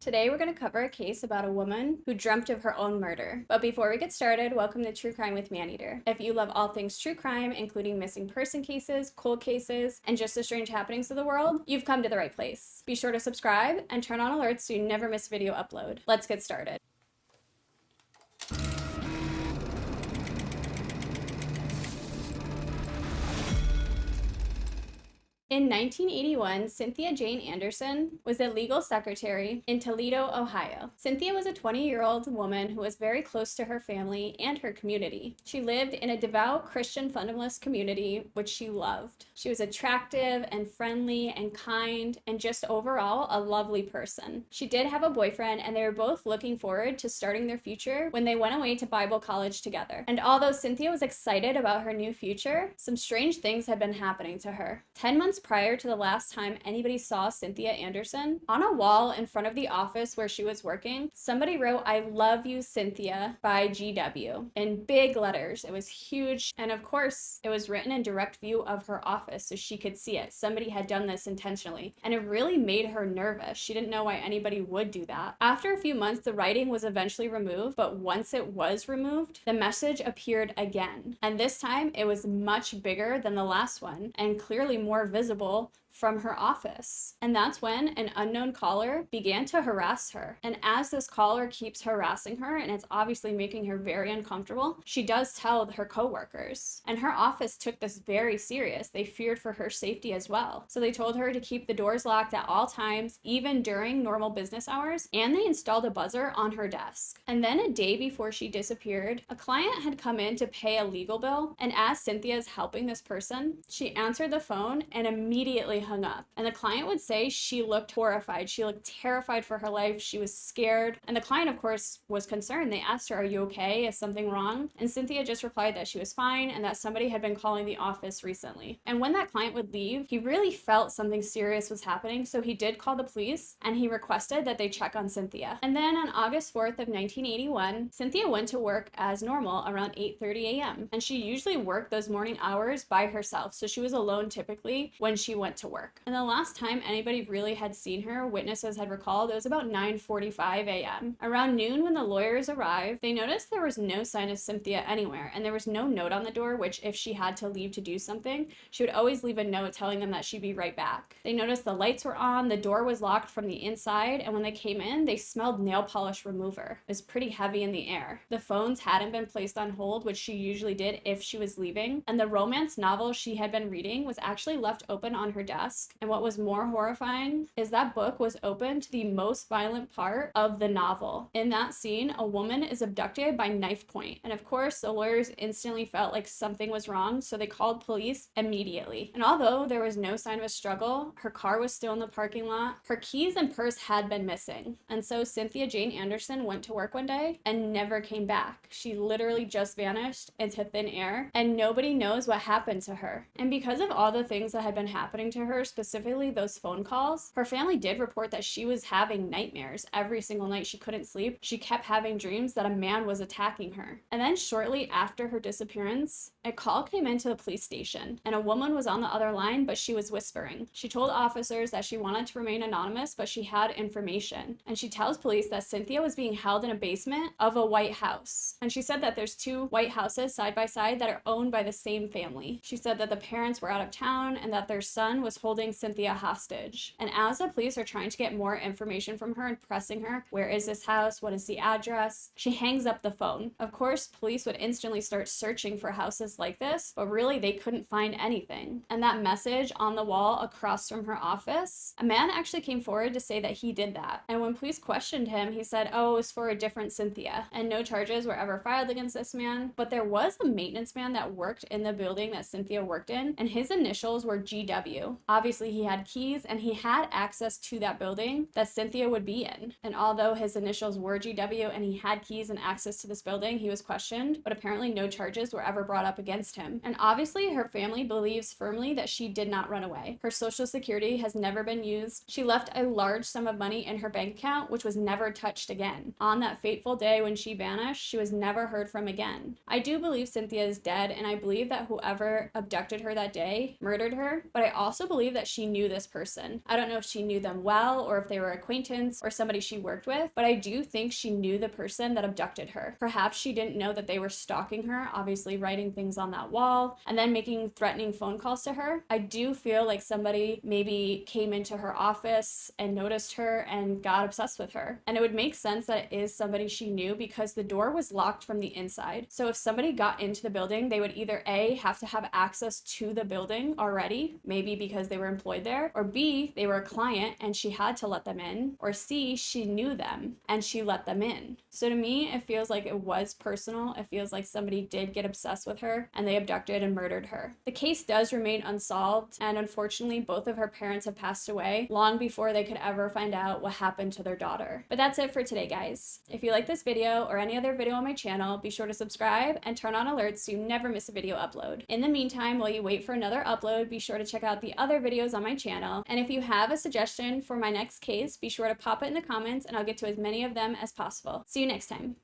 Today we're going to cover a case about a woman who dreamt of her own murder. But before we get started, welcome to True Crime with Maneater. If you love all things true crime, including missing person cases, cold cases, and just the strange happenings of the world, you've come to the right place. Be sure to subscribe and turn on alerts so you never miss video upload. Let's get started. In 1981, Cynthia Jane Anderson was a legal secretary in Toledo, Ohio. Cynthia was a 20-year-old woman who was very close to her family and her community. She lived in a devout Christian fundamentalist community, which she loved. She was attractive and friendly and kind and just overall a lovely person. She did have a boyfriend, and they were both looking forward to starting their future when they went away to Bible college together. And although Cynthia was excited about her new future, some strange things had been happening to her. 10 months prior to the last time anybody saw Cynthia Anderson, on a wall in front of the office where she was working, somebody wrote, "I love you, Cynthia," by GW in big letters. It was huge, and of course, it was written in direct view of her office so she could see it. Somebody had done this intentionally, and it really made her nervous. She didn't know why anybody would do that. After a few months, the writing was eventually removed, but once it was removed, the message appeared again. And this time, it was much bigger than the last one, and clearly more visible from her office. And that's when an unknown caller began to harass her. And as this caller keeps harassing her, and it's obviously making her very uncomfortable, she does tell her coworkers. And her office took this very serious. They feared for her safety as well. So they told her to keep the doors locked at all times, even during normal business hours, and they installed a buzzer on her desk. And then a day before she disappeared, a client had come in to pay a legal bill, and as Cynthia is helping this person, she answered the phone and immediately hung up. And the client would say she looked horrified. She looked terrified for her life. She was scared. And the client, of course, was concerned. They asked her, "Are you okay? Is something wrong?" And Cynthia just replied that she was fine and that somebody had been calling the office recently. And when that client would leave, he really felt something serious was happening, so he did call the police and he requested that they check on Cynthia. And then on August 4th of 1981, Cynthia went to work as normal around 8:30 a.m. And she usually worked those morning hours by herself, so she was alone typically when she went to work. And the last time anybody really had seen her, witnesses had recalled, it was about 9:45 a.m. Around noon, when the lawyers arrived, they noticed there was no sign of Cynthia anywhere, and there was no note on the door, which if she had to leave to do something, she would always leave a note telling them that she'd be right back. They noticed the lights were on, the door was locked from the inside, and when they came in, they smelled nail polish remover. It was pretty heavy in the air. The phones hadn't been placed on hold, which she usually did if she was leaving, and the romance novel she had been reading was actually left open on her desk. And what was more horrifying is that book was open to the most violent part of the novel. In that scene, a woman is abducted by knife point. And of course, the lawyers instantly felt like something was wrong, so they called police immediately. And although there was no sign of a struggle, her car was still in the parking lot, her keys and purse had been missing. And so Cynthia Jane Anderson went to work one day and never came back. She literally just vanished into thin air, and nobody knows what happened to her. And because of all the things that had been happening to her, specifically those phone calls, her family did report that she was having nightmares every single night. She couldn't sleep. She kept having dreams that a man was attacking her. And then shortly after her disappearance, a call came into the police station, and a woman was on the other line, but she was whispering. She told officers that she wanted to remain anonymous, but she had information. And she tells police that Cynthia was being held in a basement of a white house. And she said that there's two white houses side by side that are owned by the same family. She said that the parents were out of town and that their son was holding Cynthia hostage. And as the police are trying to get more information from her and pressing her, where is this house? What is the address? She hangs up the phone. Of course, police would instantly start searching for houses like this, but really they couldn't find anything. And that message on the wall across from her office, a man actually came forward to say that he did that. And when police questioned him, he said, "Oh, it was for a different Cynthia." And no charges were ever filed against this man. But there was a maintenance man that worked in the building that Cynthia worked in, and his initials were GW. Obviously, he had keys and he had access to that building that Cynthia would be in. And although his initials were GW and he had keys and access to this building, he was questioned, but apparently no charges were ever brought up up against him. And obviously, her family believes firmly that she did not run away. Her social security has never been used. She left a large sum of money in her bank account, which was never touched again. On that fateful day when she vanished, she was never heard from again. I do believe Cynthia is dead, and I believe that whoever abducted her that day murdered her, but I also believe that she knew this person. I don't know if she knew them well or if they were acquaintance or somebody she worked with, but I do think she knew the person that abducted her. Perhaps she didn't know that they were stalking her, obviously writing things on that wall and then making threatening phone calls to her. I do feel like somebody maybe came into her office and noticed her and got obsessed with her. And it would make sense that it is somebody she knew because the door was locked from the inside. So if somebody got into the building, they would either A, have to have access to the building already, maybe because they were employed there, or B, they were a client and she had to let them in, or C, she knew them and she let them in. So to me, it feels like it was personal. It feels like somebody did get obsessed with her and they abducted and murdered her. The case does remain unsolved, and unfortunately, both of her parents have passed away long before they could ever find out what happened to their daughter. But that's it for today, guys. If you like this video or any other video on my channel, be sure to subscribe and turn on alerts so you never miss a video upload. In the meantime, while you wait for another upload, be sure to check out the other videos on my channel. And if you have a suggestion for my next case, be sure to pop it in the comments and I'll get to as many of them as possible. See you next time.